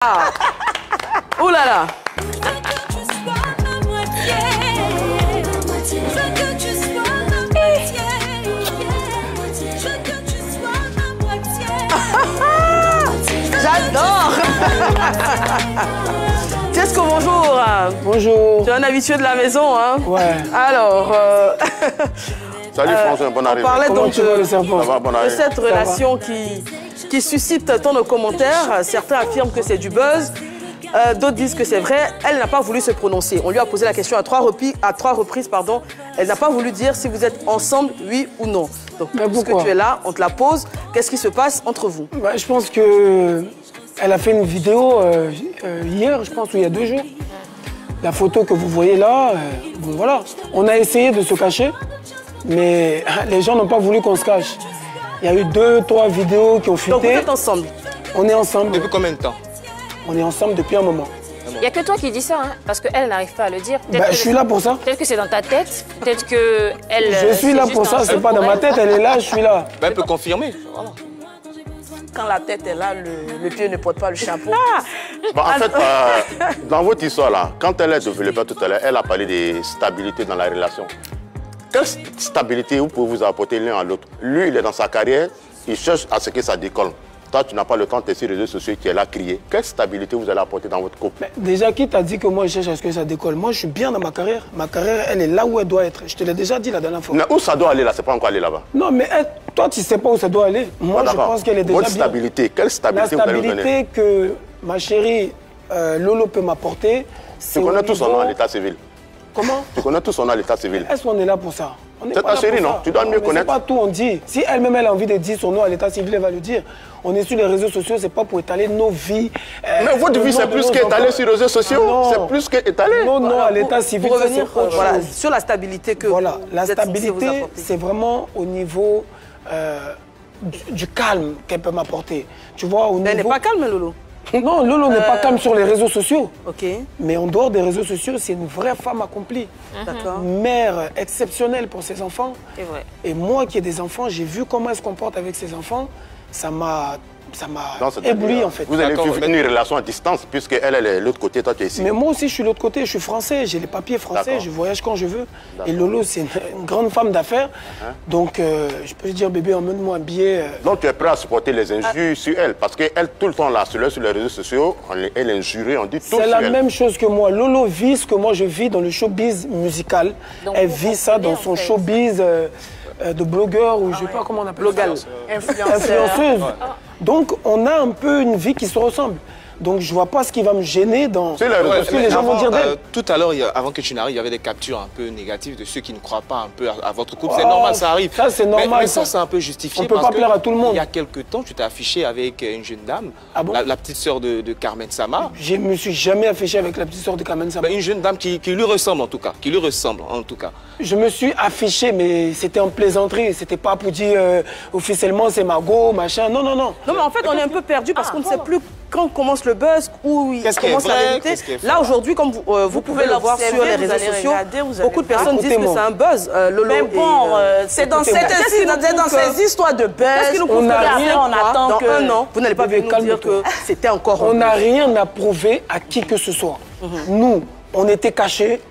Ah. Ouh là là. J'adore. Tesco, bonjour. Bonjour. Tu es un habitué de la maison, hein? Ouais. Alors, salut François, bonne arrivée. On parlait donc de cette relation qui suscite tant de commentaires. Certains affirment que c'est du buzz, d'autres disent que c'est vrai. Elle n'a pas voulu se prononcer. On lui a posé la question à trois reprises. Elle n'a pas voulu dire si vous êtes ensemble, oui ou non. Donc, puisque tu es là, on te la pose. Qu'est-ce qui se passe entre vous? Je pense que elle a fait une vidéo hier, je pense, ou il y a 2 jours. La photo que vous voyez là, bon voilà. On a essayé de se cacher, mais les gens n'ont pas voulu qu'on se cache. Il y a eu 2, 3 vidéos qui ont fuité. Donc vous êtes ensemble? On est ensemble. Depuis combien de temps? On est ensemble depuis un moment. Il n'y a que toi qui dis ça, hein, parce qu'elle n'arrive pas à le dire. Je suis là pour ça. Peut-être que c'est dans ta tête, peut-être que elle. Je suis là pour ça, c'est pas dans ma tête, elle est là, je suis là. Elle peut confirmer. Voilà. Quand la tête est là, le pied ne porte pas le chapeau. Bon, en fait, dans votre histoire là, quand elle est développée tout à l'heure, elle a parlé de stabilité dans la relation. Quelle stabilité vous pouvez vous apporter l'un à l'autre? Lui, il est dans sa carrière, il cherche à ce que ça décolle. Toi, tu n'as pas le temps de tester les réseaux sociaux qui est là crier. Quelle stabilité vous allez apporter dans votre couple? Déjà, qui t'a dit que moi, je cherche à ce que ça décolle? Moi, je suis bien dans ma carrière. Ma carrière, elle est là où elle doit être. Je te l'ai déjà dit la dernière fois. Mais où ça doit aller là? C'est pas encore allé là-bas. Non, mais toi, tu sais pas où ça doit aller. Moi, je pense qu'elle est déjà votre stabilité, quelle stabilité vous allez vous donner? La stabilité que ma chérie Lolo peut m'apporter, c'est. Tu connais tout son nom à l'état civil? Comment? Tu connais tout son nom à l'état civil? Est-ce qu'on est là pour ça? C'est ta chérie, non? Tu dois mieux connaître. C'est pas tout, on dit. Si elle-même, elle a envie de dire son nom à l'état civil, elle va le dire. On est sur les réseaux sociaux, c'est pas pour étaler nos vies. Mais votre vie, c'est plus qu'étaler sur les réseaux sociaux. C'est plus qu'étaler. Non, à l'état civil, pour revenir sur la stabilité que voilà, la stabilité, c'est vraiment au niveau du calme qu'elle peut m'apporter. Tu vois, elle n'est pas calme, Lolo? Non, Lolo n'est pas calme sur les réseaux sociaux. Ok. Mais en dehors des réseaux sociaux, c'est une vraie femme accomplie. D'accord. Mère exceptionnelle pour ses enfants. C'est vrai. Et moi qui ai des enfants, j'ai vu comment elle se comporte avec ses enfants. Ça m'a ébloui en fait. Vous allez vivre une relation à distance puisque elle est de l'autre côté, toi tu es ici. Mais moi aussi je suis de l'autre côté, je suis français, j'ai les papiers français, je voyage quand je veux. Et Lolo c'est une grande femme d'affaires. Donc je peux lui dire bébé emmène-moi un billet. Donc tu es prêt à supporter les injures sur elle parce qu'elle tout le temps là sur les réseaux sociaux, elle est injurée, on dit tout sur elle. C'est la même chose que moi. Lolo vit ce que moi je vis dans le showbiz musical. Donc, elle vit ça dans son showbiz de blogueur ou je sais pas comment on appelle ça. Influenceuse. Donc, on a un peu une vie qui se ressemble. Donc, je vois pas ce qui va me gêner dans... Parce que les gens vont dire d'elle. Tout à l'heure, avant que tu n'arrives, il y avait des captures un peu négatives de ceux qui ne croient pas un peu à votre couple. C'est normal, ça arrive. Ça, c'est normal. Mais ça, c'est un peu justifié. On peut pas plaire à tout le monde. Il y a quelques temps, tu t'es affiché avec une jeune dame, la petite sœur de Carmen Sama. Je me suis jamais affiché avec la petite sœur de Carmen Sama. Une jeune dame qui lui ressemble en tout cas. Qui lui ressemble en tout cas. Je me suis affiché, mais c'était en plaisanterie. C'était pas pour dire officiellement c'est Margot, machin. Non, non, non. Non, mais en fait, on est un peu perdu parce qu'on ne sait plus quand commence le buzz, où commence la vérité. Là, aujourd'hui, comme vous pouvez le voir sur les réseaux sociaux, beaucoup de personnes disent que c'est un buzz. Mais bon, c'est dans ces histoires de buzz. Qu'est-ce qui nous prouve on attend que dans un an, vous n'allez pas venir nous dire que c'était encore on n'a rien à prouver à qui que ce soit. Nous, on était cachés.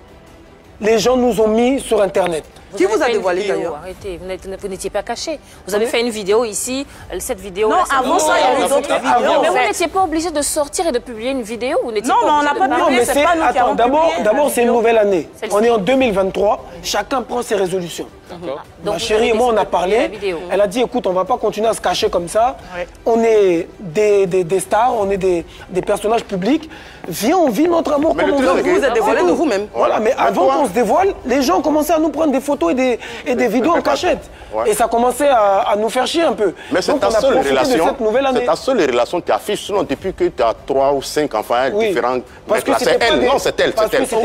Les gens nous ont mis sur Internet. Qui vous a dévoilé d'ailleurs? Arrêtez, vous n'étiez pas caché. Vous avez fait une vidéo ici, cette vidéo... Non, avant ça, il y avait d'autres vidéos. Mais vous n'étiez pas obligé de sortir et de publier une vidéo? Non, mais on n'a pas publié, c'est pas nous qui avons publié. D'abord, c'est une nouvelle année. On est en 2023, chacun prend ses résolutions. Ma chérie et moi, on a parlé. Elle a dit, écoute, on ne va pas continuer à se cacher comme ça. On est des stars, on est des personnages publics. Viens, on vit notre amour comme on veut. Vous vous êtes dévoilé de vous-même. Voilà, mais avant qu'on se dévoile, les gens commençaient à nous prendre des photos et des vidéos en cachette. Et ça commençait à nous faire chier un peu. Mais c'est ta seule relation. C'est ta seule relation que tu affiches. Sinon, depuis que tu as 3 ou 5 enfants différents. Parce que c'est elle. Non, c'est elle.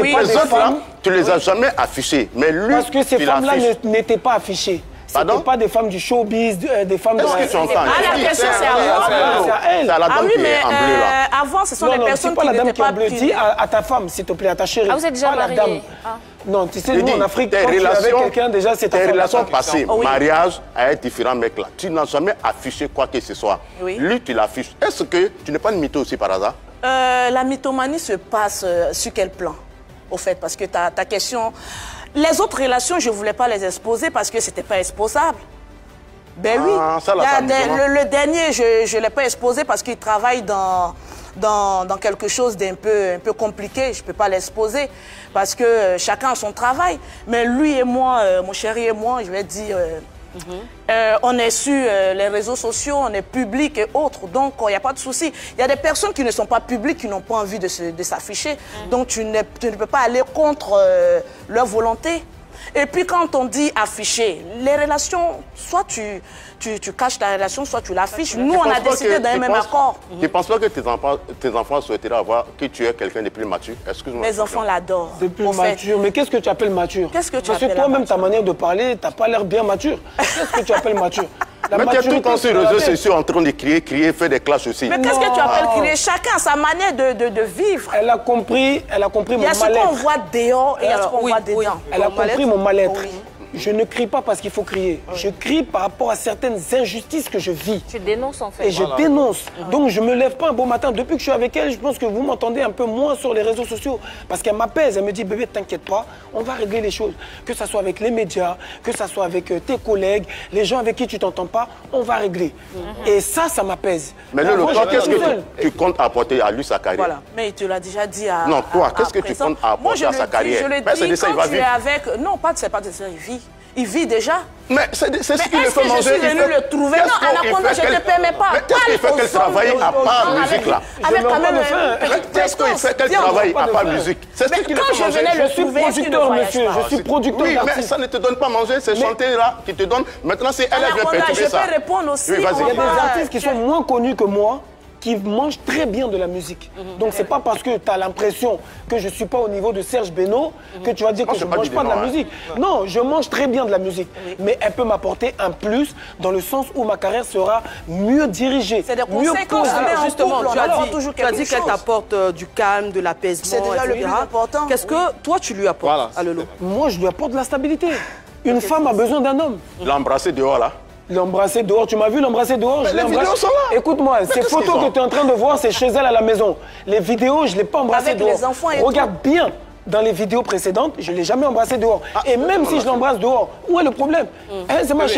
Les autres là, tu ne les as jamais affichés. Mais lui, parce que ces femmes-là n'étaient pas affichées. C'était pas des femmes du showbiz, des femmes... Est-ce que tu entends? Ah, la question, c'est à moi. C'est à elle. C'est à la dame qui est en bleu, là. Avant, ce sont les personnes qui n'étaient pas bleu. Dis à ta femme, s'il te plaît, à ta chérie. Ah, vous êtes déjà mariée? Non, tu sais, nous, en Afrique, quand tu es avec quelqu'un, déjà, c'est ta femme. Tes relations passées, mariage avec différents mecs, là, tu n'as jamais affiché quoi que ce soit. Oui. Lui, tu l'affiches. Est-ce que tu n'es pas une mytho aussi, par hasard? La mythomanie se passe sur quel plan, au fait? Parce que ta question... Les autres relations, je ne voulais pas les exposer parce que ce n'était pas exposable. Ben oui. Le dernier, je ne l'ai pas exposé parce qu'il travaille dans quelque chose d'un peu compliqué. Je ne peux pas l'exposer parce que chacun a son travail. Mais lui et moi, mon chéri et moi, je vais dire... on est sur les réseaux sociaux, on est public et autres, donc il n'y a pas de souci. Il y a des personnes qui ne sont pas publiques, qui n'ont pas envie de s'afficher, donc tu ne peux pas aller contre leur volonté. Et puis quand on dit afficher, les relations, soit tu caches ta relation, soit tu l'affiches. Nous, on a décidé d'un même accord. Tu ne penses pas que tes enfants souhaiteraient avoir que tu es quelqu'un de plus mature? Excuse-moi. Mes enfants l'adorent. De plus mature. Mais qu'est-ce que tu appelles mature? Qu'est-ce que tu appelles? Parce que toi-même, ta manière de parler, tu n'as pas l'air bien mature. Qu'est-ce que tu appelles mature? Mais tu es tout le temps sur les réseaux sociaux en train de crier, faire des clashs aussi. Mais qu'est-ce que tu appelles crier? Chacun a sa manière de vivre. Elle a compris mon mal-être. Il y a ce qu'on voit dehors et il y a ce qu'on voit dedans. Elle a compris mon mal-être. Je ne crie pas parce qu'il faut crier. Je crie par rapport à certaines injustices que je vis. Tu dénonces en fait. Et je dénonce. Donc je ne me lève pas un beau matin. Depuis que je suis avec elle, je pense que vous m'entendez un peu moins sur les réseaux sociaux. Parce qu'elle m'apaise. Elle me dit, bébé, t'inquiète pas, on va régler les choses. Que ce soit avec les médias, que ce soit avec tes collègues, les gens avec qui tu t'entends pas, on va régler. Et ça m'apaise. Mais Lolo, toi, qu'est-ce que tu comptes apporter à lui sa carrière? Voilà. Mais il te l'a déjà dit à... Non, toi, qu'est-ce que tu comptes apporter à sa carrière? Je le dis, quand tu es avec... Non, c'est pas de ça, il vit. Il vit déjà. Mais c'est ce qui le fait manger. Je suis venu le trouver. Non, Anaconda, je ne te permets pas. Mais qu'est-ce qu'il fait qu'elle travaille à part musique là? Avec quand même une petite Qu'est-ce qu'il fait qu'elle travaille à part musique? C'est ce qui le fait manger. Je suis producteur, monsieur. Je suis producteur. Oui, mais ça ne te donne pas manger. C'est chanter là qui te donne. Maintenant, c'est elle qui vient perturber ça. Je peux répondre aussi. Il y a des artistes qui sont moins connus que moi, qui mangent très bien de la musique. Donc c'est pas parce que tu as l'impression que je suis pas au niveau de Serge Beno que tu vas dire que je mange pas de la musique. Non, je mange très bien de la musique. Mais elle peut m'apporter un plus dans le sens où ma carrière sera mieux dirigée. C'est des conséquences. Justement, tu as dit qu'elle t'apporte du calme, de l'apaisement. C'est déjà le plus important. Qu'est-ce que toi tu lui apportes à Lolo? Moi, je lui apporte de la stabilité. Une femme a besoin d'un homme. L'embrasser dehors là? L'embrasser dehors, tu m'as vu l'embrasser dehors? Les vidéos sont là. Écoute-moi, ces photos que tu es en train de voir, c'est chez elle à la maison. Les vidéos, je ne l'ai pas embrassée dehors. Avec les enfants et regarde bien, dans les vidéos précédentes, je ne l'ai jamais embrassée dehors. Et même si je l'embrasse dehors, où est le problème? C'est ma chérie.